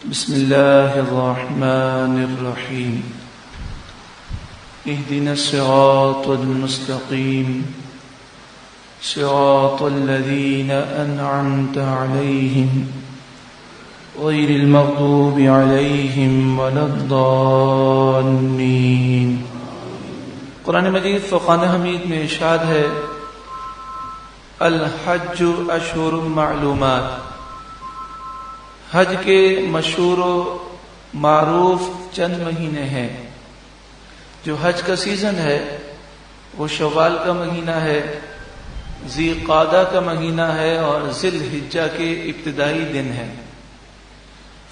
بسم الله الرحمن الرحيم اهدنا الصراط المستقيم صراط الذين أنعمت عليهم غير المغضوب عليهم ولا الضالين۔ قرآن مجید فرقان حمید میں ارشاد ہے الحج اشہر معلومات، حج کے مشہور و معروف چند مہینے ہیں۔ جو حج کا سیزن ہے وہ شوال کا مہینہ ہے، ذی قعدہ کا مہینہ ہے اور ذی الحجہ کے ابتدائی دن ہیں۔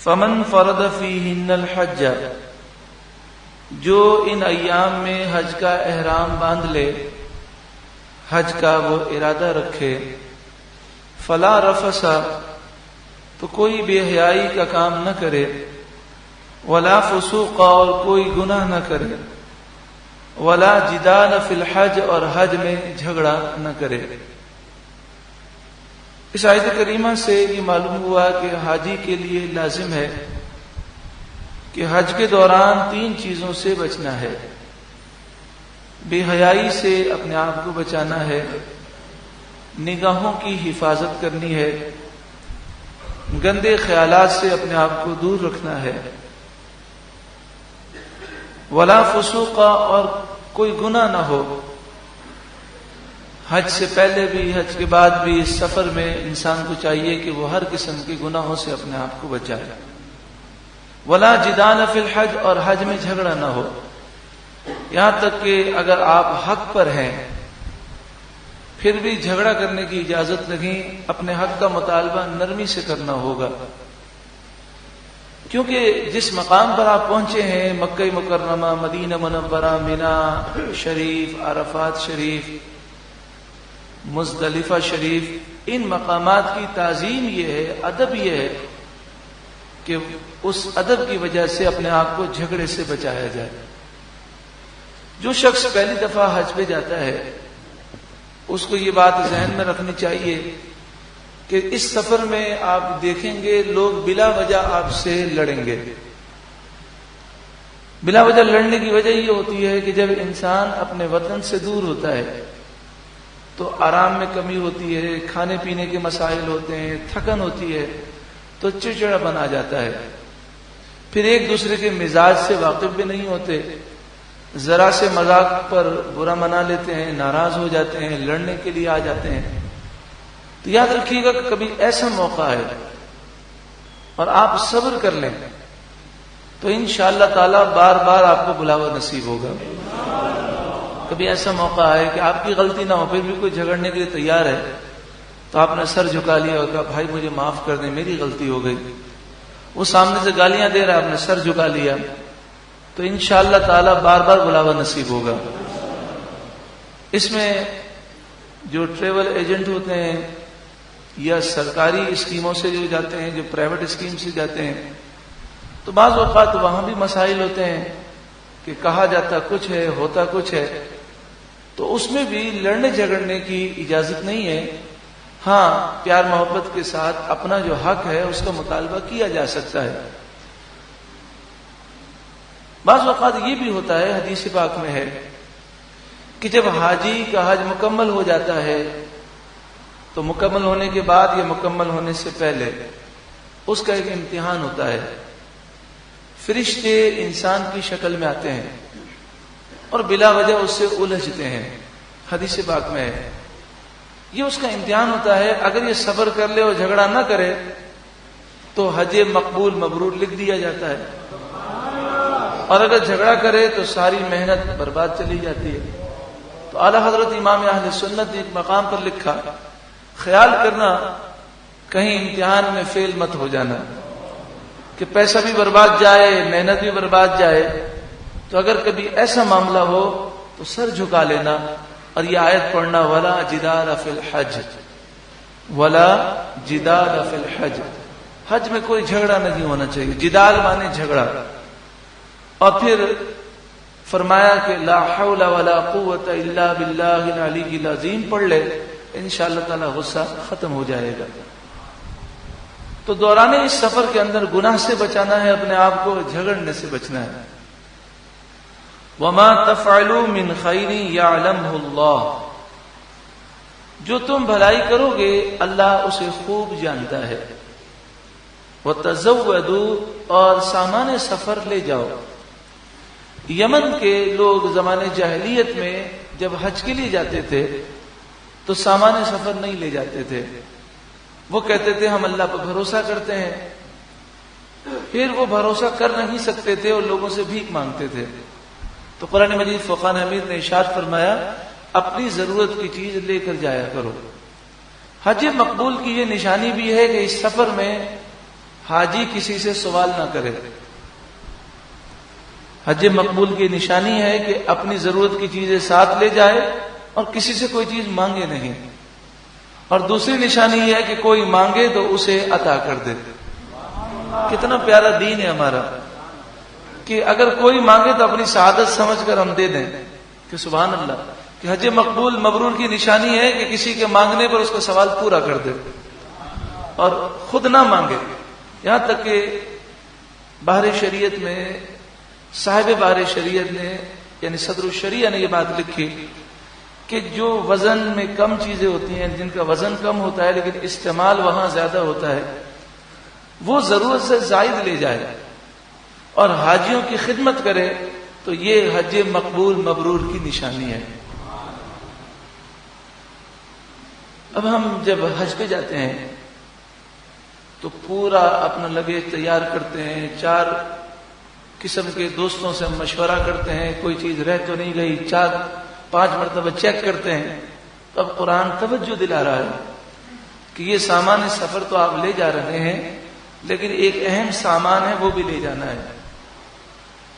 فمن فرض فیہن الحج، جو ان ایام میں حج کا احرام باندھ لے، حج کا وہ ارادہ رکھے، فلا رفث، تو کوئی بے حیائی کا کام نہ کرے، ولا فسوق، اور کوئی گناہ نہ کرے، ولا جدال فی الحج، اور حج میں جھگڑا نہ کرے۔ اس آیت کریمہ سے یہ معلوم ہوا کہ حاجی کے لیے لازم ہے کہ حج کے دوران 3 چیزوں سے بچنا ہے۔ بے حیائی سے اپنے آپ کو بچانا ہے، نگاہوں کی حفاظت کرنی ہے، گندے خیالات سے اپنے آپ کو دور رکھنا ہے، ولا فسوق، اور کوئی گناہ نہ ہو۔ حج سے پہلے بھی حج کے بعد بھی اس سفر میں انسان کو چاہیے کہ وہ ہر قسم کے گناہوں سے اپنے آپ کو بچائے۔ ولا جدال فی الحج، اور حج میں جھگڑا نہ ہو، یہاں تک کہ اگر آپ حق پر ہیں پھر بھی جھگڑا کرنے کی اجازت نہیں، اپنے حق کا مطالبہ نرمی سے کرنا ہوگا، کیونکہ جس مقام پر آپ پہنچے ہیں، مکہ مکرمہ، مدینہ منورہ، مینا شریف، عرفات شریف، مزدلفہ شریف، ان مقامات کی تعظیم یہ ہے، ادب یہ ہے کہ اس ادب کی وجہ سے اپنے آپ کو جھگڑے سے بچایا جائے۔ جو شخص پہلی دفعہ حج پہ جاتا ہے اس کو یہ بات ذہن میں رکھنی چاہیے کہ اس سفر میں آپ دیکھیں گے لوگ بلا وجہ آپ سے لڑیں گے۔ بلا وجہ لڑنے کی وجہ یہ ہوتی ہے کہ جب انسان اپنے وطن سے دور ہوتا ہے تو آرام میں کمی ہوتی ہے، کھانے پینے کے مسائل ہوتے ہیں، تھکن ہوتی ہے، تو چڑچڑا بنا جاتا ہے، پھر ایک دوسرے کے مزاج سے واقف بھی نہیں ہوتے، ذرا سے مذاق پر برا منا لیتے ہیں، ناراض ہو جاتے ہیں، لڑنے کے لیے آ جاتے ہیں۔ تو یاد رکھیے گا کہ کبھی ایسا موقع ہے اور آپ صبر کر لیں تو انشاءاللہ تعالی بار بار آپ کو بلاوا نصیب ہوگا۔ کبھی ایسا موقع ہے کہ آپ کی غلطی نہ ہو پھر بھی کوئی جھگڑنے کے لیے تیار ہے تو آپ نے سر جھکا لیا اور کہا بھائی مجھے معاف کر دیں، میری غلطی ہو گئی۔ وہ سامنے سے گالیاں دے رہا ہے، آپ نے سر جھکا لیا، تو انشاءاللہ تعالی بار بار بلاوا نصیب ہوگا۔ اس میں جو ٹریول ایجنٹ ہوتے ہیں یا سرکاری اسکیموں سے جو جاتے ہیں، جو پرائیویٹ اسکیم سے جاتے ہیں، تو بعض اوقات وہاں بھی مسائل ہوتے ہیں کہ کہا جاتا کچھ ہے، ہوتا کچھ ہے، تو اس میں بھی لڑنے جھگڑنے کی اجازت نہیں ہے۔ ہاں، پیار محبت کے ساتھ اپنا جو حق ہے اس کا مطالبہ کیا جا سکتا ہے۔ بعض اوقات یہ بھی ہوتا ہے، حدیث پاک میں ہے کہ جب حاجی کا حج مکمل ہو جاتا ہے تو مکمل ہونے کے بعد یا مکمل ہونے سے پہلے اس کا ایک امتحان ہوتا ہے۔ فرشتے انسان کی شکل میں آتے ہیں اور بلا وجہ اس سے الجھتے ہیں، حدیث پاک میں ہے۔ یہ اس کا امتحان ہوتا ہے، اگر یہ صبر کر لے اور جھگڑا نہ کرے تو حج مقبول مبرور لکھ دیا جاتا ہے، اور اگر جھگڑا کرے تو ساری محنت برباد چلی جاتی ہے۔ تو اعلیٰ حضرت امام اہل سنت نے ایک مقام پر لکھا، خیال کرنا کہیں امتحان میں فیل مت ہو جانا، کہ پیسہ بھی برباد جائے، محنت بھی برباد جائے۔ تو اگر کبھی ایسا معاملہ ہو تو سر جھکا لینا اور یہ آیت پڑھنا، ولا جدال فی الحج، ولا جدال فی الحج، حج میں کوئی جھگڑا نہیں ہونا چاہیے۔ جدال مانے جھگڑا، اور پھر فرمایا کہ لا حول ولا قوت الا باللہ العلی العظیم پڑھ لے، انشاءاللہ تعالی غصہ ختم ہو جائے گا۔ تو تو دوران اس سفر کے اندر گناہ سے بچانا ہے، اپنے آپ کو جھگڑنے سے بچنا ہے۔ وَمَا تَفْعَلُوا مِنْ خَيْرٍ يَعْلَمْهُ اللَّهُ، جو تم بھلائی کرو گے اللہ اسے خوب جانتا ہے۔ وَتَزَوَّدُوا، اور سامان سفر لے جاؤ۔ یمن کے لوگ زمانے جاہلیت میں جب حج کے لیے جاتے تھے تو سامان سفر نہیں لے جاتے تھے، وہ کہتے تھے ہم اللہ پر بھروسہ کرتے ہیں، پھر وہ بھروسہ کر نہیں سکتے تھے اور لوگوں سے بھیک مانگتے تھے۔ تو قرآن مجید فرقان حمید نے ارشاد فرمایا اپنی ضرورت کی چیز لے کر جایا کرو۔ حج مقبول کی یہ نشانی بھی ہے کہ اس سفر میں حاجی کسی سے سوال نہ کرے۔ حج مقبول کی نشانی ہے کہ اپنی ضرورت کی چیزیں ساتھ لے جائے اور کسی سے کوئی چیز مانگے نہیں، اور دوسری نشانی یہ ہے کہ کوئی مانگے تو اسے عطا کر دے۔ کتنا پیارا دین ہے ہمارا کہ اگر کوئی مانگے تو اپنی سعادت سمجھ کر ہم دے دیں، کہ سبحان اللہ، کہ حج مقبول مبرور کی نشانی ہے کہ کسی کے مانگنے پر اس کا سوال پورا کر دے اور خود نہ مانگے۔ یہاں تک کہ بحر شریعت میں صاحب بحر شریعت نے یعنی صدر الشریعہ نے یہ بات لکھی کہ جو وزن میں کم چیزیں ہوتی ہیں، جن کا وزن کم ہوتا ہے لیکن استعمال وہاں زیادہ ہوتا ہے، وہ ضرورت سے زائد لے جائے اور حاجیوں کی خدمت کرے، تو یہ حج مقبول مبرور کی نشانی ہے۔ اب ہم جب حج پہ جاتے ہیں تو پورا اپنا لگیج تیار کرتے ہیں، 4 قسم کے دوستوں سے ہم مشورہ کرتے ہیں، کوئی چیز رہ تو نہیں گئی، 4-5 مرتبہ چیک کرتے ہیں۔ تو اب قرآن توجہ دلا رہا ہے کہ یہ سامان سفر تو آپ لے جا رہے ہیں، لیکن ایک اہم سامان ہے وہ بھی لے جانا ہے،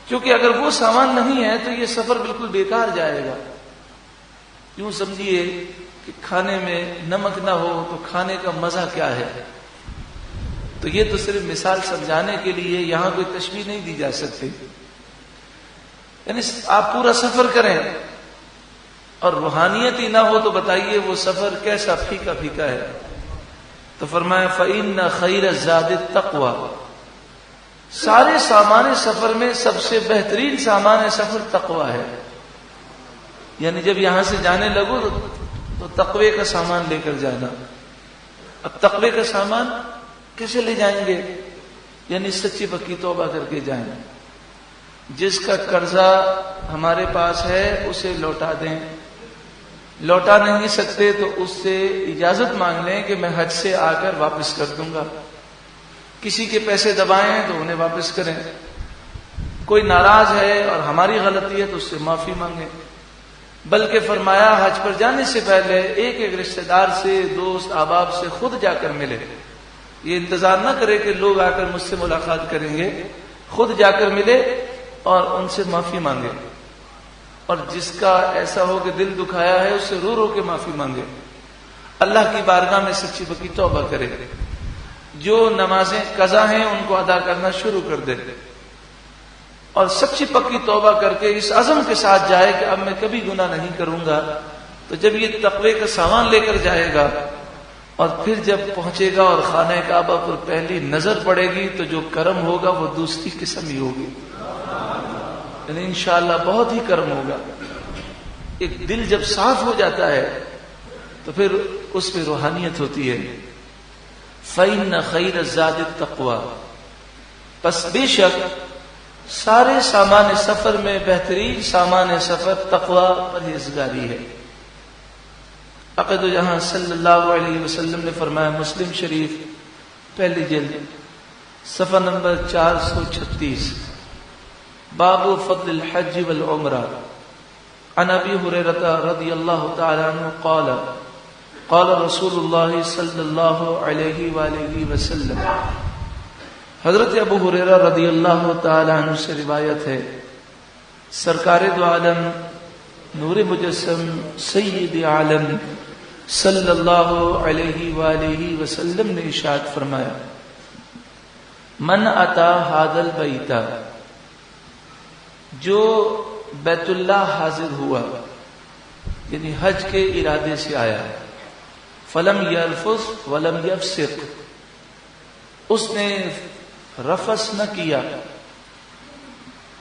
کیونکہ اگر وہ سامان نہیں ہے تو یہ سفر بالکل بیکار جائے گا۔ یوں سمجھیے کہ کھانے میں نمک نہ ہو تو کھانے کا مزہ کیا ہے؟ تو یہ تو صرف مثال سمجھانے کے لیے، یہاں کوئی تشبیہ نہیں دی جا سکتی۔ یعنی آپ پورا سفر کریں اور روحانیت ہی نہ ہو تو بتائیے وہ سفر کیسا پھیکا پھیکا ہے۔ تو فرمایا فَإِنَّ خَيْرَ الزَّادِ التَّقْوَىٰ، سارے سامان سفر میں سب سے بہترین سامان سفر تقویٰ ہے۔ یعنی جب یہاں سے جانے لگو تو تقوی کا سامان لے کر جانا۔ اب تقوی کا سامان کیسے لے جائیں گے؟ یعنی سچی پکی توبہ کر کے جائیں، جس کا قرضہ ہمارے پاس ہے اسے لوٹا دیں، لوٹا نہیں سکتے تو اس سے اجازت مانگ لیں کہ میں حج سے آ کر واپس کر دوں گا، کسی کے پیسے دبائیں تو انہیں واپس کریں، کوئی ناراض ہے اور ہماری غلطی ہے تو اس سے معافی مانگیں۔ بلکہ فرمایا حج پر جانے سے پہلے ایک ایک رشتہ دار سے، دوست احباب سے خود جا کر ملے، یہ انتظار نہ کرے کہ لوگ آ کر مجھ سے ملاقات کریں گے، خود جا کر ملے اور ان سے معافی مانگے، اور جس کا ایسا ہو کہ دل دکھایا ہے اس سے رو رو کے معافی مانگے، اللہ کی بارگاہ میں سچی پکی توبہ کرے، جو نمازیں قضا ہیں ان کو ادا کرنا شروع کر دے، اور سچی پکی توبہ کر کے اس عزم کے ساتھ جائے کہ اب میں کبھی گناہ نہیں کروں گا۔ تو جب یہ تقوی کا سامان لے کر جائے گا اور پھر جب پہنچے گا اور خانہ کعبہ پر پہلی نظر پڑے گی تو جو کرم ہوگا وہ دوسری قسم ہی ہوگی، یعنی انشاءاللہ بہت ہی کرم ہوگا۔ ایک دل جب صاف ہو جاتا ہے تو پھر اس میں روحانیت ہوتی ہے۔ فَإِنَّ خَيْرَ الزَّادِ التَّقْوَىٰ، پس بے شک سارے سامان سفر میں بہترین سامان سفر تقویٰ پرہیزگاری ہے۔ عقد جہاں صلی اللہ علیہ وسلم نے فرمایا، مسلم شریف پہلی جلد صفحہ نمبر 436، باب فضل الحج والعمرہ، عن ابی ہریرہ رضی اللہ تعالی عنہ قال قال رسول اللہ صلی اللہ علیہ وآلہ وسلم، حضرت ابو ہریرہ رضی اللہ تعالی عنہ سے روایت ہے، سرکار دو عالم نور مجسم سید عالم صلی اللہ علیہ وآلہ وسلم نے ارشاد فرمایا، من اتا ھذا البیت، جو بیت اللہ حاضر ہوا یعنی حج کے ارادے سے آیا، فلم یرفث ولم یفسق، اس نے رفث نہ کیا،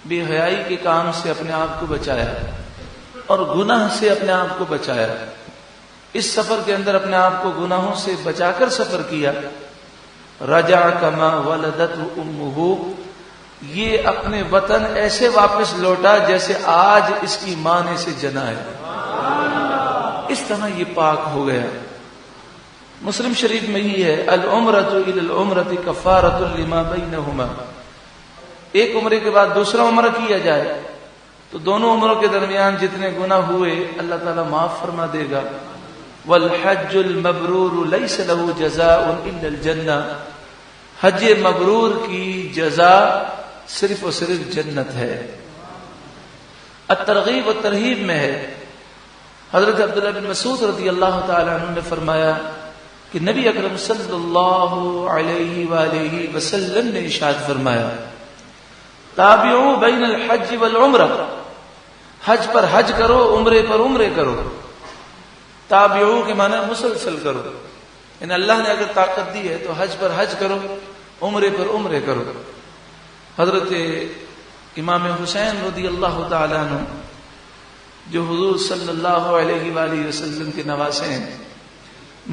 بے حیائی کے کام سے اپنے آپ کو بچایا اور گناہ سے اپنے آپ کو بچایا، اس سفر کے اندر اپنے آپ کو گناہوں سے بچا کر سفر کیا، رجع کما ولدت امہ، یہ اپنے وطن ایسے واپس لوٹا جیسے آج اس کی ماں نے اسے جنا ہے، اس طرح یہ پاک ہو گیا۔ مسلم شریف میں ہی ہے العمرۃ الی العمرۃ کفارۃ لما بینہما، ایک عمرے کے بعد دوسرا عمرہ کیا جائے تو دونوں عمروں کے درمیان جتنے گناہ ہوئے اللہ تعالیٰ معاف فرما دے گا۔ والحج المبرور لیس له جزاء الا الجنہ، حج مبرور کی جزا صرف اور صرف جنت ہے۔ الترغیب و ترہیب میں ہے، حضرت عبداللہ بن مسعود رضی اللہ تعالی عنہ نے فرمایا کہ نبی اکرم صلی اللہ علیہ وآلہ وسلم نے ارشاد فرمایا تابعوا بین الحج والعمرہ، حج پر حج کرو، عمرے پر عمرے کرو۔ تابعوا کے معنی مسلسل کرو، یعنی اللہ نے اگر طاقت دی ہے تو حج پر حج کرو، عمرے پر عمرے کرو۔ حضرت امام حسین رضی اللہ تعالیٰ عنہ جو حضور صلی اللہ علیہ وآلہ وسلم کے نواسے ہیں،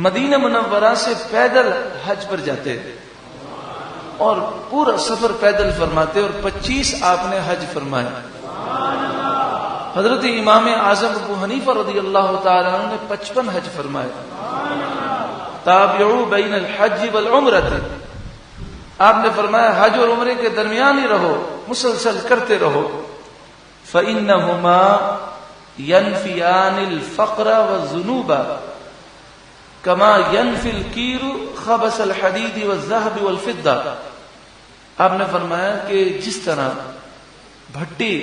مدینہ منورہ سے پیدل حج پر جاتے اور پورا سفر پیدل فرماتے، اور 25 آپ نے حج فرمایا۔ حضرت امام اعظم ابو حنیفہ رضی اللہ تعالیٰ عنہ نے 55 حج فرمائے۔ تابعوا بین الحج والعمرۃ، آپ نے فرمایا حج اور عمرے کے درمیان ہی رہو، مسلسل کرتے رہو۔ فإنہما ينفیان الفقر والذنوب کما ينفی الکیر خبث الحدید والذهب والفضہ، آپ نے فرمایا کہ جس طرح بھٹی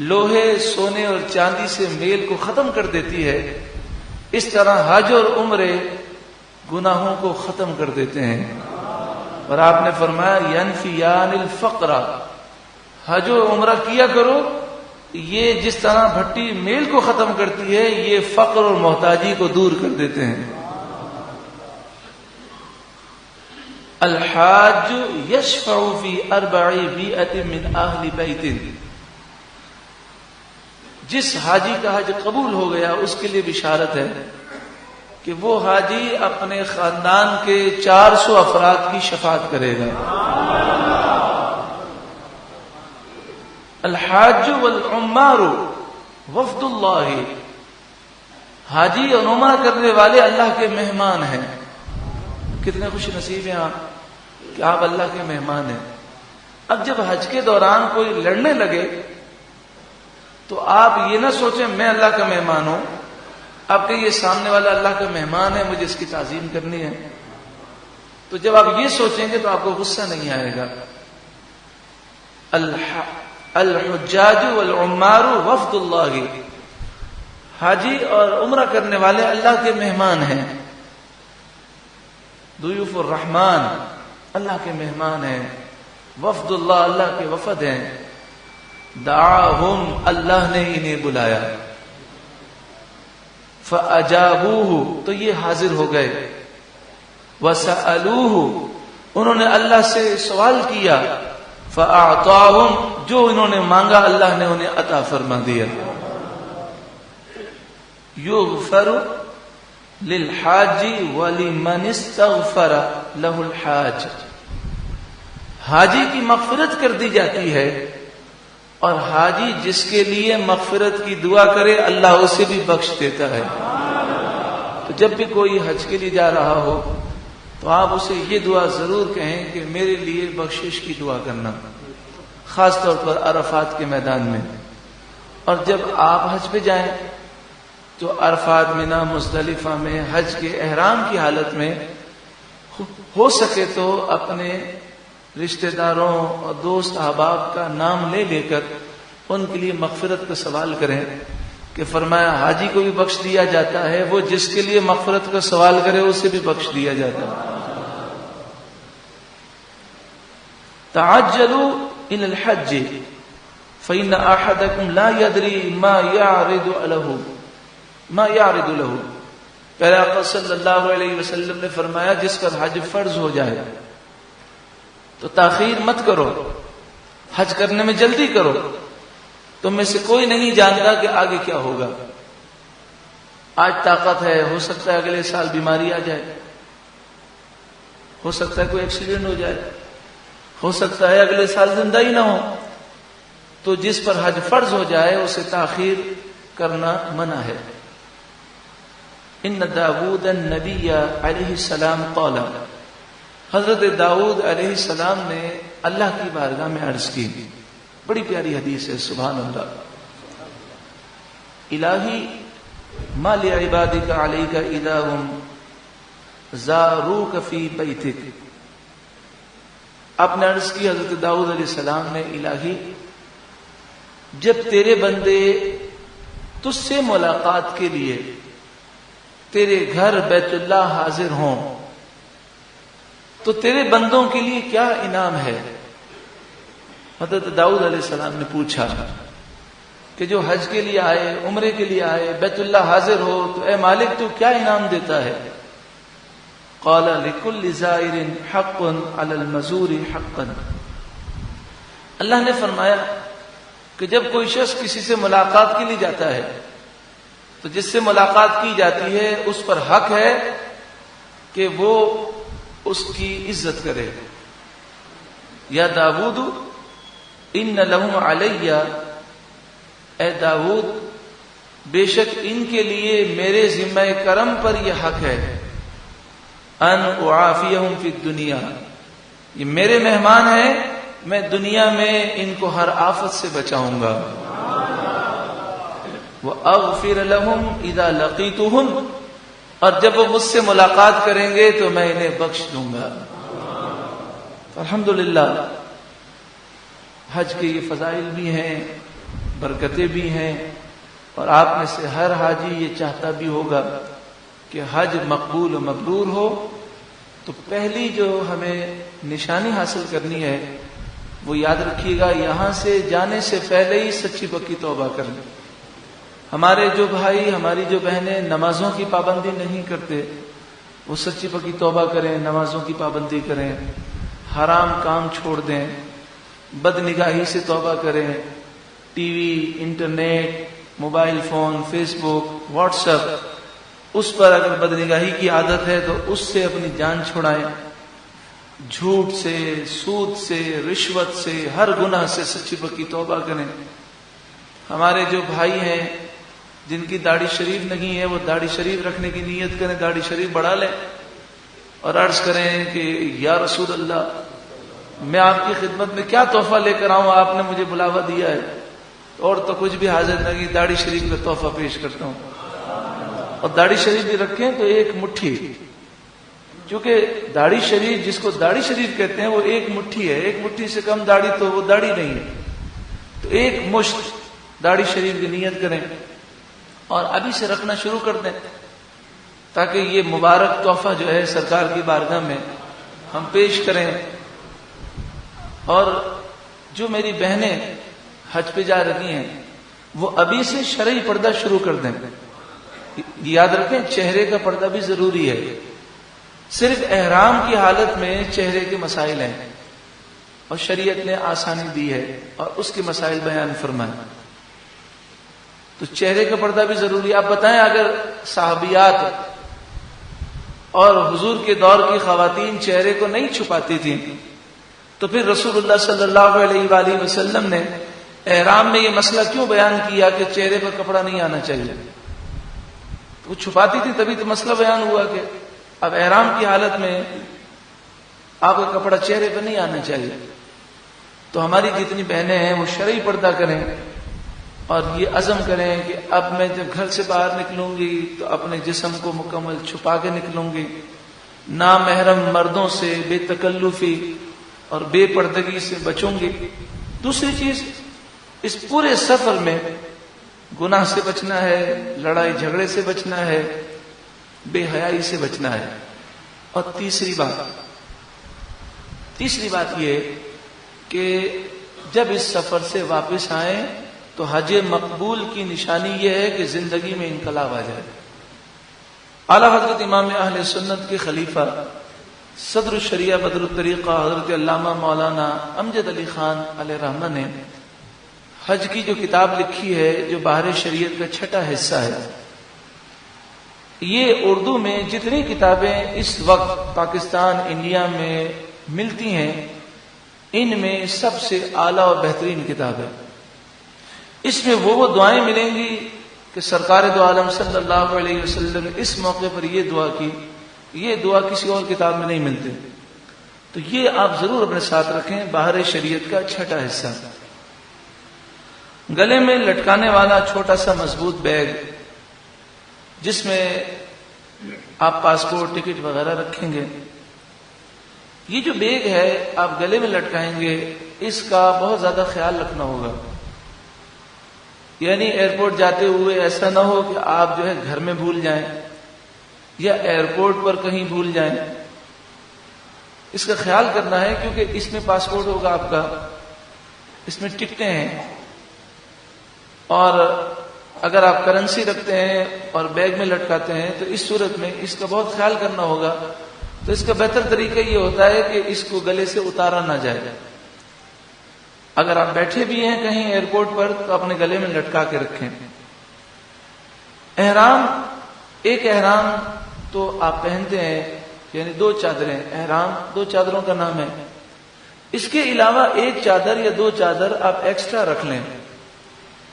لوہے، سونے اور چاندی سے میل کو ختم کر دیتی ہے، اس طرح حج اور عمرے گناہوں کو ختم کر دیتے ہیں۔ اور آپ نے فرمایا ینفیان الفقر، حج و عمرہ کیا کرو، یہ جس طرح بھٹی میل کو ختم کرتی ہے، یہ فقر اور محتاجی کو دور کر دیتے ہیں۔ الحاج یشفع فی 400 من اہل بیت، جس حاجی کا حج قبول ہو گیا اس کے لیے بشارت ہے کہ وہ حاجی اپنے خاندان کے 400 افراد کی شفاعت کرے گا۔ الحاج والعمار وفد اللہ، حاجی اور عمرہ کرنے والے اللہ کے مہمان ہیں۔ کتنے خوش نصیب ہیں آپ کہ آپ اللہ کے مہمان ہیں۔ اب جب حج کے دوران کوئی لڑنے لگے تو آپ یہ نہ سوچیں میں اللہ کا مہمان ہوں، آپ کہ یہ سامنے والا اللہ کا مہمان ہے، مجھے اس کی تعظیم کرنی ہے۔ تو جب آپ یہ سوچیں گے تو آپ کو غصہ نہیں آئے گا۔ الحجاج والعمار وفد اللہ، حاجی اور عمرہ کرنے والے اللہ کے مہمان ہیں۔ ضیوف الرحمن اللہ کے مہمان ہیں، وفد اللہ اللہ کے وفد ہیں۔ دعاہم اللہ نے انہیں بلایا، فاجابوہ تو یہ حاضر ہو گئے، وسألوہ انہوں نے اللہ سے سوال کیا، فاعطاہم جو انہوں نے مانگا اللہ نے انہیں عطا فرما دیا۔ یغفر للحاج ولمن استغفر له الحاج، حاجی کی مغفرت کر دی جاتی ہے، اور حاجی جس کے لیے مغفرت کی دعا کرے اللہ اسے بھی بخش دیتا ہے۔ تو جب بھی کوئی حج کے لیے جا رہا ہو تو آپ اسے یہ دعا ضرور کہیں کہ میرے لیے بخشش کی دعا کرنا، خاص طور پر عرفات کے میدان میں۔ اور جب آپ حج پہ جائیں تو عرفات، منا، مزدلفہ میں حج کے احرام کی حالت میں ہو سکے تو اپنے رشتہ داروں اور دوست احباب کا نام لے لے کر ان کے لیے مغفرت کا سوال کریں کہ فرمایا حاجی کو بھی بخش دیا جاتا ہے، وہ جس کے لیے مغفرت کا سوال کرے اسے بھی بخش دیا جاتا ہے۔ تعجلوا الى الحج فإن أحدكم لا يدري ما يعرض له، پیارے آقا صلی اللہ علیہ وسلم نے فرمایا جس پر حج فرض ہو جائے تو تاخیر مت کرو، حج کرنے میں جلدی کرو. تم میں سے کوئی نہیں جانتا کہ آگے کیا ہوگا. آج طاقت ہے، ہو سکتا ہے اگلے سال بیماری آ جائے، ہو سکتا ہے کوئی ایکسیڈنٹ ہو جائے، ہو سکتا ہے اگلے سال زندہ ہی نہ ہو. تو جس پر حج فرض ہو جائے اسے تاخیر کرنا منع ہے. ان داود النبی علیہ السلام قال، حضرت داؤد علیہ السلام نے اللہ کی بارگاہ میں عرض کی. بڑی پیاری حدیث ہے، سبحان اللہ. الہی ما لعبادک علیک اذا هم زاروک فی بیتک. آپ نے عرض کی حضرت داؤد علیہ السلام نے، الہی جب تیرے بندے تجھ سے ملاقات کے لیے تیرے گھر بیت اللہ حاضر ہوں تو تیرے بندوں کے لیے کیا انعام ہے؟ حضرت داؤد علیہ السلام نے پوچھا کہ جو حج کے لیے آئے، عمرے کے لیے آئے، بیت اللہ حاضر ہو تو اے مالک تو کیا انعام دیتا ہے؟ قال لكل زائر حق على المزور حقا. اللہ نے فرمایا کہ جب کوئی شخص کسی سے ملاقات کے لیے جاتا ہے تو جس سے ملاقات کی جاتی ہے اس پر حق ہے کہ وہ اس کی عزت کرے. یا داود ان لہم علی، اے داود بے شک ان کے لیے میرے ذمہ کرم پر یہ حق ہے، ان اعافیہم فی الدنیا، یہ میرے مہمان ہیں، میں دنیا میں ان کو ہر آفت سے بچاؤں گا. وَأَغْفِرَ لَهُمْ إِذَا لَقِيتُهُمْ، اور جب وہ مجھ سے ملاقات کریں گے تو میں انہیں بخش دوں گا. الحمدللہ حج کے یہ فضائل بھی ہیں، برکتیں بھی ہیں، اور آپ میں سے ہر حاجی یہ چاہتا بھی ہوگا کہ حج مقبول و مبرور ہو. تو پہلی جو ہمیں نشانی حاصل کرنی ہے وہ یاد رکھیے گا، یہاں سے جانے سے پہلے ہی سچی پکی توبہ کر لیں. ہمارے جو بھائی، ہماری جو بہنیں نمازوں کی پابندی نہیں کرتے وہ سچی پکی توبہ کریں، نمازوں کی پابندی کریں، حرام کام چھوڑ دیں، بد نگاہی سے توبہ کریں، TV, internet, mobile phone, Facebook, WhatsApp, اس پر اگر بد نگاہی کی عادت ہے تو اس سے اپنی جان چھڑائیں. جھوٹ سے، سود سے، رشوت سے، ہر گناہ سے سچی پکی توبہ کریں. ہمارے جو بھائی ہیں جن کی داڑھی شریف نہیں ہے وہ داڑھی شریف رکھنے کی نیت کریں، داڑھی شریف بڑھا لیں اور عرض کریں کہ یا رسول اللہ میں آپ کی خدمت میں کیا تحفہ لے کر آؤں، آپ نے مجھے بلاوا دیا ہے اور تو کچھ بھی حاضر نہیں، داڑھی شریف میں تحفہ پیش کرتا ہوں. اور داڑھی شریف بھی رکھیں تو ایک مٹھی، کیونکہ داڑھی شریف جس کو داڑھی شریف کہتے ہیں وہ ایک مٹھی ہے، ایک مٹھی سے کم داڑھی تو وہ داڑھی نہیں ہے. تو ایک مشت داڑھی شریف کی نیت کریں اور ابھی سے رکھنا شروع کر دیں تاکہ یہ مبارک تحفہ جو ہے سرکار کی بارگاہ میں ہم پیش کریں. اور جو میری بہنیں حج پہ جا رہی ہیں وہ ابھی سے شرعی پردہ شروع کر دیں. یاد رکھیں چہرے کا پردہ بھی ضروری ہے. صرف احرام کی حالت میں چہرے کے مسائل ہیں اور شریعت نے آسانی دی ہے اور اس کے مسائل بیان فرمائے. تو چہرے کا پردہ بھی ضروری ہے. آپ بتائیں اگر صحابیات اور حضور کے دور کی خواتین چہرے کو نہیں چھپاتی تھیں تو پھر رسول اللہ صلی اللہ علیہ وآلہ وسلم نے احرام میں یہ مسئلہ کیوں بیان کیا کہ چہرے پر کپڑا نہیں آنا چاہیے؟ وہ چھپاتی تھی تبھی تو مسئلہ بیان ہوا کہ اب احرام کی حالت میں آپ کا کپڑا چہرے پہ نہیں آنا چاہیے. تو ہماری جتنی بہنیں ہیں وہ شرعی پردہ کریں اور یہ عزم کریں کہ اب میں جب گھر سے باہر نکلوں گی تو اپنے جسم کو مکمل چھپا کے نکلوں گی، نامحرم مردوں سے بے تکلفی اور بے پردگی سے بچوں گی. دوسری چیز، اس پورے سفر میں گناہ سے بچنا ہے، لڑائی جھگڑے سے بچنا ہے، بے حیائی سے بچنا ہے. اور تیسری بات یہ کہ جب اس سفر سے واپس آئیں تو حج مقبول کی نشانی یہ ہے کہ زندگی میں انقلاب آ جائے. اعلی حضرت امام اہل سنت کے خلیفہ صدر الشریعہ بدر الطریقہ حضرت علامہ مولانا امجد علی خان علیہ رحمہ نے حج کی جو کتاب لکھی ہے، جو بحر شریعت کا چھٹا حصہ ہے، یہ اردو میں جتنی کتابیں اس وقت پاکستان انڈیا میں ملتی ہیں، ان میں سب سے اعلیٰ اور بہترین کتاب ہے۔ اس میں وہ دعائیں ملیں گی کہ سرکار دو عالم صلی اللہ علیہ وسلم نے اس موقع پر یہ دعا کی، یہ دعا کسی اور کتاب میں نہیں ملتی۔ تو یہ آپ ضرور اپنے ساتھ رکھیں، بحر شریعت کا چھٹا حصہ۔ گلے میں لٹکانے والا چھوٹا سا مضبوط بیگ، جس میں آپ پاسپورٹ، ٹکٹ وغیرہ رکھیں گے۔ یہ جو بیگ ہے آپ گلے میں لٹکائیں گے، اس کا بہت زیادہ خیال رکھنا ہوگا۔ یعنی ایئرپورٹ جاتے ہوئے ایسا نہ ہو کہ آپ جو ہے گھر میں بھول جائیں یا ایئرپورٹ پر کہیں بھول جائیں۔ اس کا خیال کرنا ہے، کیونکہ اس میں پاسپورٹ ہوگا آپ کا، اس میں ٹکٹیں ہیں، اور اگر آپ کرنسی رکھتے ہیں اور بیگ میں لٹکاتے ہیں تو اس صورت میں اس کا بہت خیال کرنا ہوگا۔ تو اس کا بہتر طریقہ یہ ہوتا ہے کہ اس کو گلے سے اتارا نہ جائے۔ اگر آپ بیٹھے بھی ہیں کہیں ایئرپورٹ پر تو اپنے گلے میں لٹکا کے رکھیں۔ احرام، ایک احرام تو آپ پہنتے ہیں، یعنی 2 چادریں، احرام 2 چادروں کا نام ہے۔ اس کے علاوہ ایک چادر یا 2 چادر آپ ایکسٹرا رکھ لیں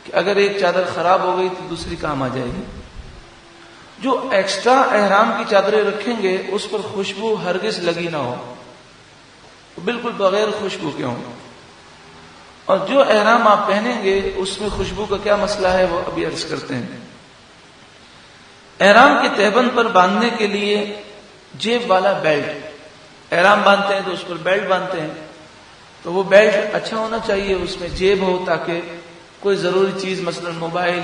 کہ اگر ایک چادر خراب ہو گئی تو دوسری کام آ جائے گی۔ جو ایکسٹرا احرام کی چادریں رکھیں گے اس پر خوشبو ہرگز لگی نہ ہو، بالکل بغیر خوشبو کے ہوں۔ اور جو احرام آپ پہنیں گے اس میں خوشبو کا کیا مسئلہ ہے وہ ابھی عرض کرتے ہیں۔ احرام کے تہبند پر باندھنے کے لیے جیب والا بیلٹ، احرام باندھتے ہیں تو اس پر بیلٹ باندھتے ہیں، تو وہ بیلٹ اچھا ہونا چاہیے، اس میں جیب ہو تاکہ کوئی ضروری چیز مثلا موبائل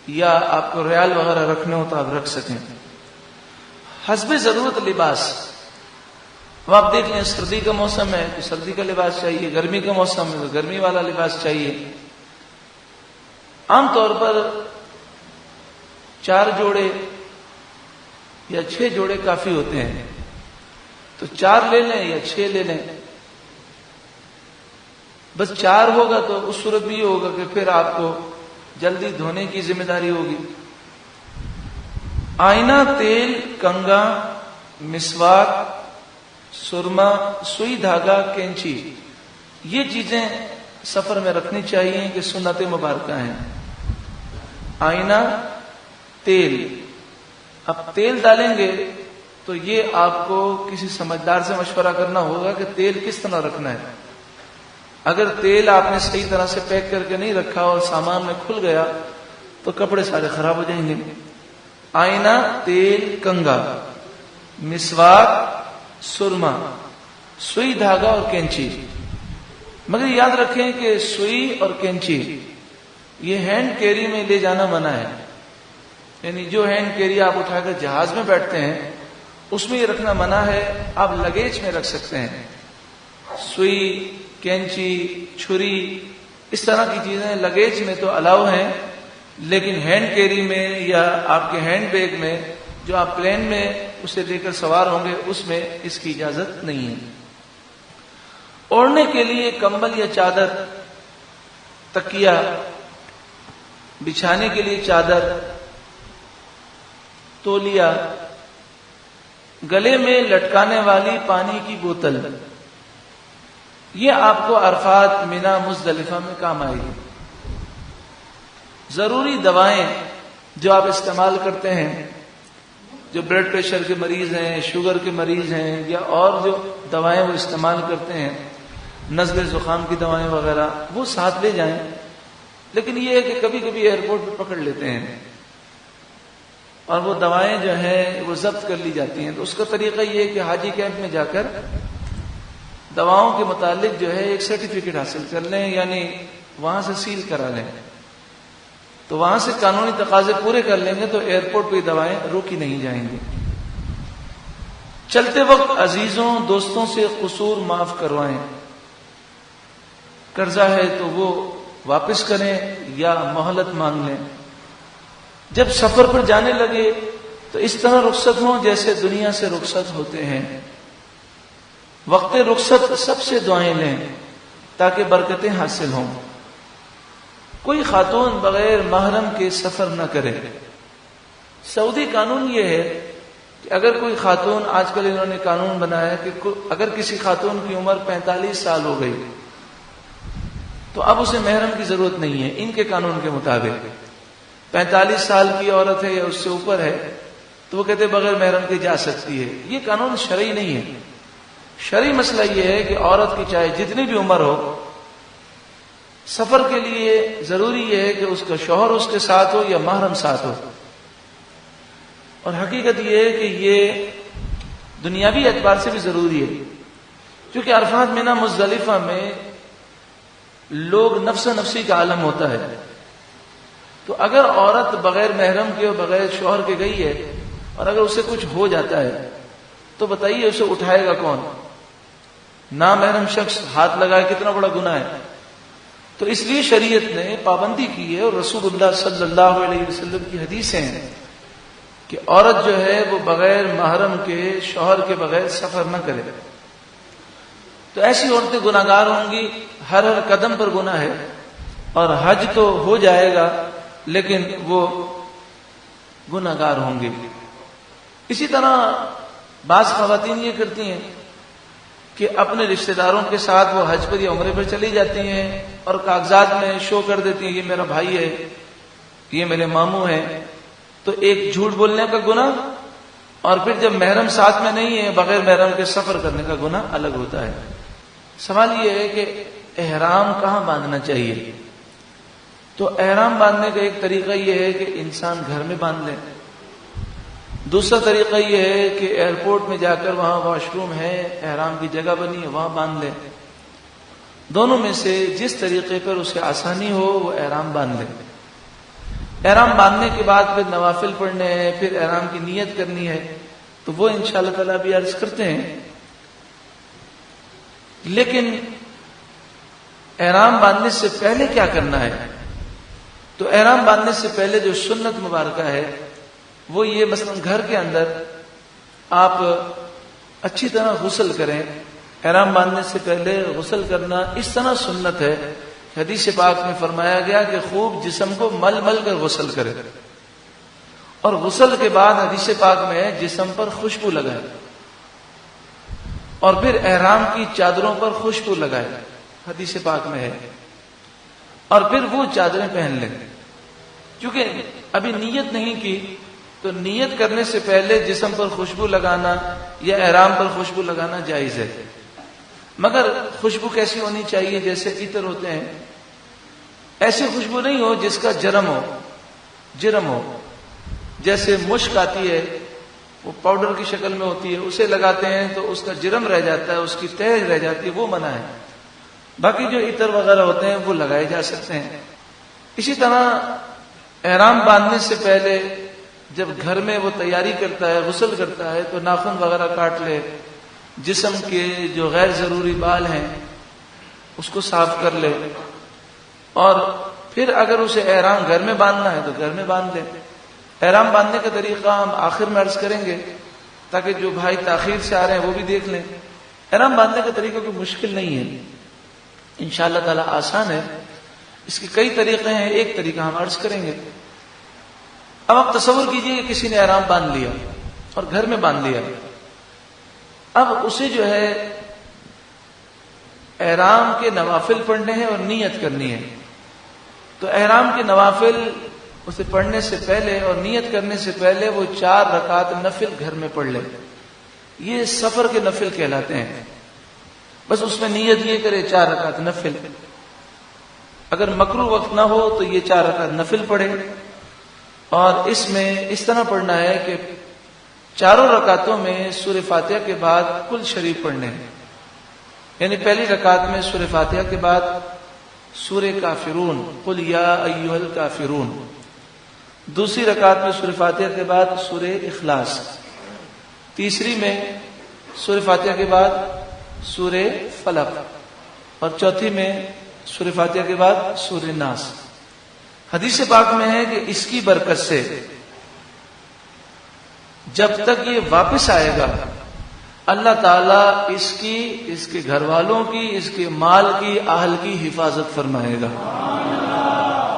یا آپ کو ریال وغیرہ رکھنے ہو تو آپ رکھ سکیں۔ حسب ضرورت لباس، اب آپ دیکھ لیں سردی کا موسم ہے تو سردی کا لباس چاہیے، گرمی کا موسم ہے تو گرمی والا لباس چاہیے۔ عام طور پر 4 جوڑے یا 6 جوڑے کافی ہوتے ہیں، تو 4 لے لیں یا 6 لے لیں۔ بس 4 ہوگا تو اس صورت بھی یہ ہوگا کہ پھر آپ کو جلدی دھونے کی ذمہ داری ہوگی۔ آئینہ، تیل، کنگا، مسواک، سرما، سوئی دھاگا، کینچی، یہ چیزیں سفر میں رکھنی چاہیے کہ سنت مبارکہ ہیں۔ آئینہ، تیل، اب تیل ڈالیں گے تو یہ آپ کو کسی سمجھدار سے مشورہ کرنا ہوگا کہ تیل کس طرح رکھنا ہے۔ اگر تیل آپ نے صحیح طرح سے پیک کر کے نہیں رکھا اور سامان میں کھل گیا تو کپڑے سارے خراب ہو جائیں گے۔ آئینہ، تیل، کنگا، مسواک، سرما، سوئی دھاگا اور کینچی۔ مگر یاد رکھیں کہ سوئی اور کینچی یہ ہینڈ کیری میں لے جانا منع ہے، یعنی جو ہینڈ کیری آپ اٹھا کر جہاز میں بیٹھتے ہیں اس میں یہ رکھنا منع ہے، آپ لگیج میں رکھ سکتے ہیں۔ سوئی، کینچی، چھری، اس طرح کی چیزیں لگیج میں تو الاؤ ہیں، لیکن ہینڈ کیری میں یا آپ کے ہینڈ بیگ میں جو آپ پلین میں اسے لے کر سوار ہوں گے اس میں اس کی اجازت نہیں ہے۔ اوڑھنے کے لیے کمبل یا چادر، تکیہ، بچھانے کے لیے چادر، تولیہ، گلے میں لٹکانے والی پانی کی بوتل، یہ آپ کو عرفات، مینا، مزدلفہ میں کام آئے گی۔ ضروری دوائیں جو آپ استعمال کرتے ہیں، جو بلڈ پریشر کے مریض ہیں، شوگر کے مریض ہیں، یا اور جو دوائیں وہ استعمال کرتے ہیں، نزلے زکام کی دوائیں وغیرہ، وہ ساتھ لے جائیں۔ لیکن یہ ہے کہ کبھی کبھی ایئرپورٹ پہ پکڑ لیتے ہیں اور وہ دوائیں جو ہیں وہ ضبط کر لی جاتی ہیں، تو اس کا طریقہ یہ ہے کہ حاجی کیمپ میں جا کر دواؤں کے متعلق جو ہے ایک سرٹیفکیٹ حاصل کر لیں، یعنی وہاں سے سیل کرا لیں، تو وہاں سے قانونی تقاضے پورے کر لیں گے تو ایئرپورٹ پہ دوائیں روکی نہیں جائیں گی۔ چلتے وقت عزیزوں، دوستوں سے قصور معاف کروائیں، قرضہ ہے تو وہ واپس کریں یا مہلت مانگ لیں۔ جب سفر پر جانے لگے تو اس طرح رخصت ہوں جیسے دنیا سے رخصت ہوتے ہیں، وقت رخصت سب سے دعائیں لیں تاکہ برکتیں حاصل ہوں. کوئی خاتون بغیر محرم کے سفر نہ کرے. سعودی قانون یہ ہے کہ اگر کوئی خاتون، آج کل انہوں نے قانون بنایا کہ اگر کسی خاتون کی عمر 45 سال ہو گئی تو اب اسے محرم کی ضرورت نہیں ہے. ان کے قانون کے مطابق 45 سال کی عورت ہے یا اس سے اوپر ہے تو وہ کہتے بغیر محرم کے جا سکتی ہے. یہ قانون شرعی نہیں ہے. شرعی مسئلہ یہ ہے کہ عورت کی چاہے جتنی بھی عمر ہو، سفر کے لیے ضروری یہ ہے کہ اس کا شوہر اس کے ساتھ ہو یا محرم ساتھ ہو. اور حقیقت یہ ہے کہ یہ دنیاوی اعتبار سے بھی ضروری ہے، کیونکہ عرفات مینا مزدلفہ میں لوگ نفس نفسی کا عالم ہوتا ہے. تو اگر عورت بغیر محرم کے اور بغیر شوہر کے گئی ہے اور اگر اسے کچھ ہو جاتا ہے تو بتائیے اسے اٹھائے گا کون؟ نامحرم شخص ہاتھ لگائے کتنا بڑا گناہ ہے. تو اس لیے شریعت نے پابندی کی ہے، اور رسول اللہ صلی اللہ علیہ وسلم کی حدیثیں ہیں کہ عورت جو ہے وہ بغیر محرم کے، شوہر کے بغیر سفر نہ کرے. تو ایسی عورتیں گناہگار ہوں گی، ہر قدم پر گناہ ہے. اور حج تو ہو جائے گا لیکن وہ گناہگار ہوں گے. اسی طرح بعض خواتین یہ کرتی ہیں کہ اپنے رشتہ داروں کے ساتھ وہ حج پر یا عمرے پر چلی جاتی ہیں اور کاغذات میں شو کر دیتی ہیں یہ میرا بھائی ہے، یہ میرے ماموں ہیں. تو ایک جھوٹ بولنے کا گناہ، اور پھر جب محرم ساتھ میں نہیں ہے بغیر محرم کے سفر کرنے کا گناہ الگ ہوتا ہے. سوال یہ ہے کہ احرام کہاں باندھنا چاہیے؟ تو احرام باندھنے کا ایک طریقہ یہ ہے کہ انسان گھر میں باندھ لے. دوسرا طریقہ یہ ہے کہ ایئرپورٹ میں جا کر وہاں واش روم ہے، احرام کی جگہ بنی ہے، وہاں باندھ لے. دونوں میں سے جس طریقے پر اسے آسانی ہو وہ احرام باندھ لے. احرام باندھنے کے بعد پھر نوافل پڑھنے ہیں، پھر احرام کی نیت کرنی ہے، تو وہ انشاءاللہ تعالیٰ بھی عرض کرتے ہیں. لیکن احرام باندھنے سے پہلے کیا کرنا ہے؟ تو احرام باندھنے سے پہلے جو سنت مبارکہ ہے وہ یہ، مثلا گھر کے اندر آپ اچھی طرح غسل کریں. احرام باندھنے سے پہلے غسل کرنا اس طرح سنت ہے، حدیث پاک میں فرمایا گیا کہ خوب جسم کو مل مل کر غسل کرے، اور غسل کے بعد حدیث پاک میں جسم پر خوشبو لگائے، اور پھر احرام کی چادروں پر خوشبو لگائے، حدیث پاک میں ہے، اور پھر وہ چادریں پہن لیں. کیونکہ ابھی نیت نہیں کی تو نیت کرنے سے پہلے جسم پر خوشبو لگانا یا احرام پر خوشبو لگانا جائز ہے. مگر خوشبو کیسی ہونی چاہیے؟ جیسے عطر ہوتے ہیں ایسی خوشبو نہیں ہو جس کا جرم ہو. جیسے مشک آتی ہے وہ پاؤڈر کی شکل میں ہوتی ہے، اسے لگاتے ہیں تو اس کا جرم رہ جاتا ہے، اس کی تہ رہ جاتی ہے، وہ منع ہے. باقی جو عطر وغیرہ ہوتے ہیں وہ لگائے جا سکتے ہیں. اسی طرح احرام باندھنے سے پہلے جب گھر میں وہ تیاری کرتا ہے، غسل کرتا ہے، تو ناخن وغیرہ کاٹ لے، جسم کے جو غیر ضروری بال ہیں اس کو صاف کر لے، اور پھر اگر اسے احرام گھر میں باندھنا ہے تو گھر میں باندھ لے. احرام باندھنے کا طریقہ ہم آخر میں عرض کریں گے تاکہ جو بھائی تاخیر سے آ رہے ہیں وہ بھی دیکھ لیں. احرام باندھنے کا طریقہ کوئی مشکل نہیں ہے، انشاءاللہ تعالی آسان ہے. اس کے کئی طریقے ہیں، ایک طریقہ ہم عرض کریں گے. اب آپ تصور کیجئے کہ کسی نے احرام باندھ لیا اور گھر میں باندھ لیا. اب اسے جو ہے احرام کے نوافل پڑھنے ہیں اور نیت کرنی ہے. تو احرام کے نوافل اسے پڑھنے سے پہلے اور نیت کرنے سے پہلے وہ 4 رکعت نفل گھر میں پڑھ لے. یہ سفر کے نفل کہلاتے ہیں. بس اس میں نیت یہ کرے 4 رکعت نفل. اگر مکروہ وقت نہ ہو تو یہ 4 رکعت نفل پڑھے، اور اس میں اس طرح پڑھنا ہے کہ چاروں رکعتوں میں سورہ فاتحہ کے بعد کل شریف پڑھنے ہیں. یعنی پہلی رکعت میں سورہ فاتحہ کے بعد سورہ کافرون، قل یا ایھا الکافرون. دوسری رکعت میں سورہ فاتحہ کے بعد سورہ اخلاص. تیسری میں سورہ فاتحہ کے بعد سورہ فلق، اور چوتھی میں سورہ فاتحہ کے بعد سورہ ناس. حدیث پاک میں ہے کہ اس کی برکت سے جب تک یہ واپس آئے گا اللہ تعالیٰ اس کی، اس کے گھر والوں کی، اس کے مال کی، اہل کی حفاظت فرمائے گا۔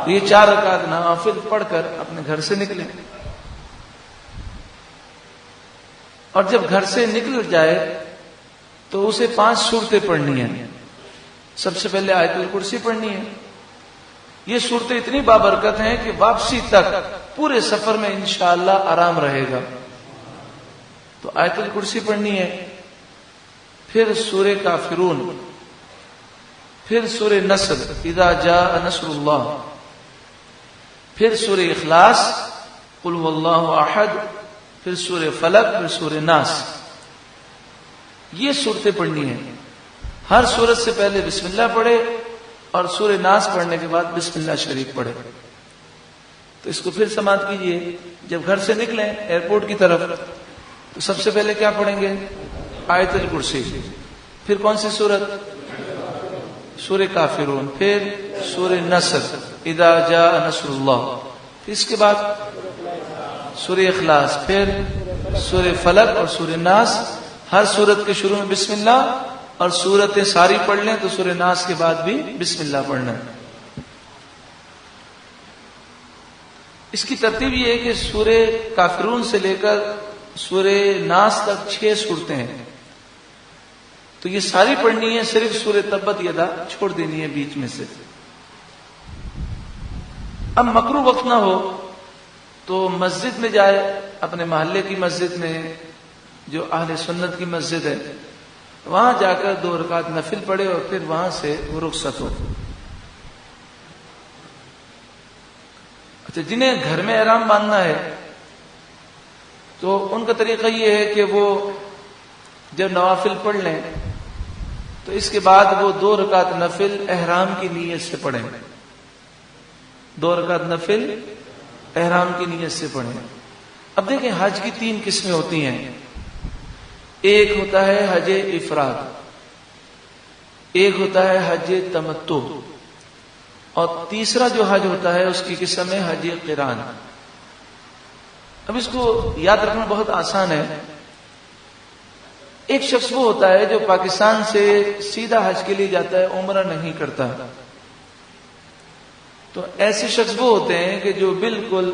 یہ 4 رکعت نوافل پڑھ کر اپنے گھر سے نکلیں، اور جب گھر سے نکل جائے تو اسے 5 سورتیں پڑھنی ہیں۔ سب سے پہلے آیت الکرسی پڑھنی ہے۔ یہ صورتیں اتنی بابرکت ہیں کہ واپسی تک پورے سفر میں انشاءاللہ آرام رہے گا۔ تو آیت الکرسی پڑھنی ہے، پھر سورہ کافرون، پھر سورہ نصر اذا جاء نصر اللہ، پھر سورہ اخلاص قل هو اللہ احد، پھر سورہ فلق، پھر سورہ ناس۔ یہ صورتیں پڑھنی ہیں۔ ہر سورت سے پہلے بسم اللہ پڑھے اور سورہ ناس پڑھنے کے بعد بسم اللہ شریف پڑھے۔ تو اس کو پھر سماعت کیجئے۔ جب گھر سے نکلیں ایئرپورٹ کی طرف تو سب سے پہلے کیا پڑھیں گے؟ آیت الکرسی، پھر کون سی سورت؟ سورہ کافرون، پھر سورہ نصر اذا جاء نصر اللہ، پھر اس کے بعد سورہ اخلاص، پھر سورہ فلق اور سورہ ناس۔ ہر سورت کے شروع میں بسم اللہ، اور سورتیں ساری پڑھ لیں تو سورہ ناس کے بعد بھی بسم اللہ پڑھنا ہے۔ اس کی ترتیب یہ ہے کہ سورہ کافرون سے لے کر سورہ ناس تک 6 صورتیں ہیں، تو یہ ساری پڑھنی ہے، صرف سورہ تبت یدا چھوڑ دینی ہے بیچ میں سے۔ اب مکروہ وقت نہ ہو تو مسجد میں جائے، اپنے محلے کی مسجد میں جو اہل سنت کی مسجد ہے وہاں جا کر 2 رکعت نفل پڑھے اور پھر وہاں سے وہ رخصت ہو۔ اچھا، جنہیں گھر میں احرام باندھنا ہے تو ان کا طریقہ یہ ہے کہ وہ جب نوافل پڑھ لیں تو اس کے بعد وہ 2 رکعت نفل احرام کی نیت سے پڑھیں۔ 2 رکعت نفل احرام کی نیت سے پڑھیں۔ اب دیکھیں، حج کی 3 قسمیں ہوتی ہیں۔ ایک ہوتا ہے حج افراد، ایک ہوتا ہے حج تمتع، اور تیسرا جو حج ہوتا ہے اس کی قسم ہے حج قران۔ اب اس کو یاد رکھنا بہت آسان ہے۔ ایک شخص وہ ہوتا ہے جو پاکستان سے سیدھا حج کے لیے جاتا ہے، عمرہ نہیں کرتا۔ تو ایسے شخص وہ ہوتے ہیں کہ جو بالکل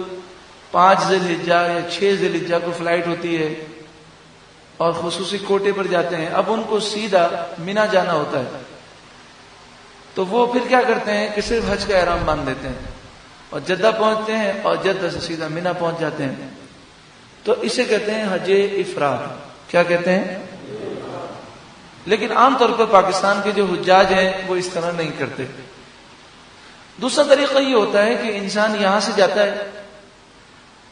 5 ذی الحجہ یا 6 ذی الحجہ کو فلائٹ ہوتی ہے اور خصوصی کوٹے پر جاتے ہیں، اب ان کو سیدھا مینا جانا ہوتا ہے، تو وہ پھر کیا کرتے ہیں کہ صرف حج کا احرام باندھ دیتے ہیں اور جدہ پہنچتے ہیں اور جدہ سے سیدھا مینا پہنچ جاتے ہیں۔ تو اسے کہتے ہیں حج افراد۔ کیا کہتے ہیں؟ لیکن عام طور پر پاکستان کے جو حجاج ہیں وہ اس طرح نہیں کرتے۔ دوسرا طریقہ یہ ہوتا ہے کہ انسان یہاں سے جاتا ہے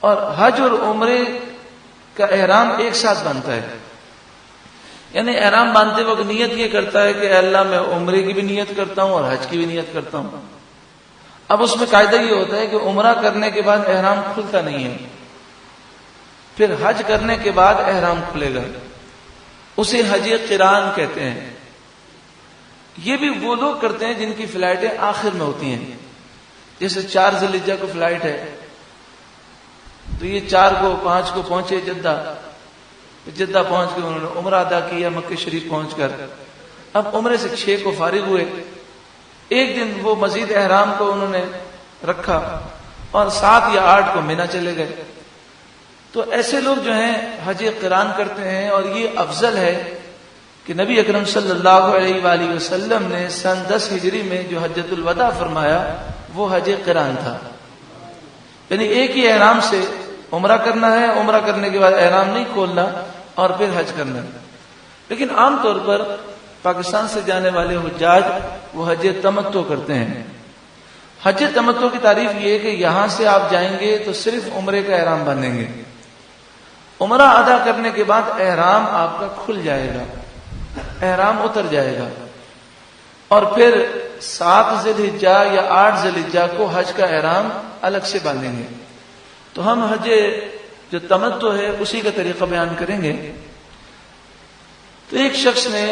اور حج اور عمرے کا احرام ایک ساتھ باندھتا ہے، یعنی احرام باندھتے وقت نیت یہ کرتا ہے کہ اے اللہ میں عمرے کی بھی نیت کرتا ہوں اور حج کی بھی نیت کرتا ہوں۔ اب اس میں قاعدہ یہ ہوتا ہے کہ عمرہ کرنے کے بعد احرام کھلتا نہیں ہے، پھر حج کرنے کے بعد احرام کھلے گا، اسے حج قران کہتے ہیں۔ یہ بھی وہ لوگ کرتے ہیں جن کی فلائٹیں آخر میں ہوتی ہیں، جیسے 4 ذی الحجہ کو فلائٹ ہے تو یہ 4 کو 5 کو پہنچے جدہ پہنچ کے انہوں نے عمرہ ادا کیا مکہ شریف پہنچ کر۔ اب عمرے سے 6 کو فارغ ہوئے، ایک دن وہ مزید احرام کو انہوں نے رکھا اور 7 یا 8 کو مینا چلے گئے۔ تو ایسے لوگ جو ہیں حج قران کرتے ہیں، اور یہ افضل ہے کہ نبی اکرم صلی اللہ علیہ وآلہ وسلم نے سن 10 ہجری میں جو حجۃ الوداع فرمایا وہ حج قران تھا، یعنی ایک ہی احرام سے عمرہ کرنا ہے، عمرہ کرنے کے بعد احرام نہیں کھولنا اور پھر حج کرنا ہے۔ لیکن عام طور پر پاکستان سے جانے والے حجاج وہ حج تمتع کرتے ہیں۔ حج تمتع کی تعریف یہ ہے کہ یہاں سے آپ جائیں گے تو صرف عمرے کا احرام باندھیں گے، عمرہ ادا کرنے کے بعد احرام آپ کا کھل جائے گا، احرام اتر جائے گا، اور پھر 7 ذی الحجہ یا 8 ذی الحجہ کو حج کا احرام الگ سے باندھیں گے۔ تو ہم حج جو تمتع ہے اسی کا طریقہ بیان کریں گے۔ تو ایک شخص نے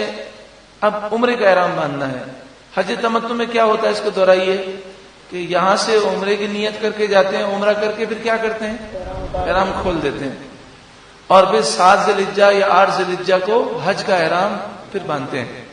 اب عمرے کا احرام باندھنا ہے۔ حج تمتع میں کیا ہوتا ہے اس کو دہرائیے کہ یہاں سے عمرے کی نیت کر کے جاتے ہیں، عمرہ کر کے پھر کیا کرتے ہیں؟ احرام کھول دیتے ہیں۔ اور پھر 7 ذی الحجہ یا 8 ذی الحجہ کو حج کا احرام پھر باندھتے ہیں.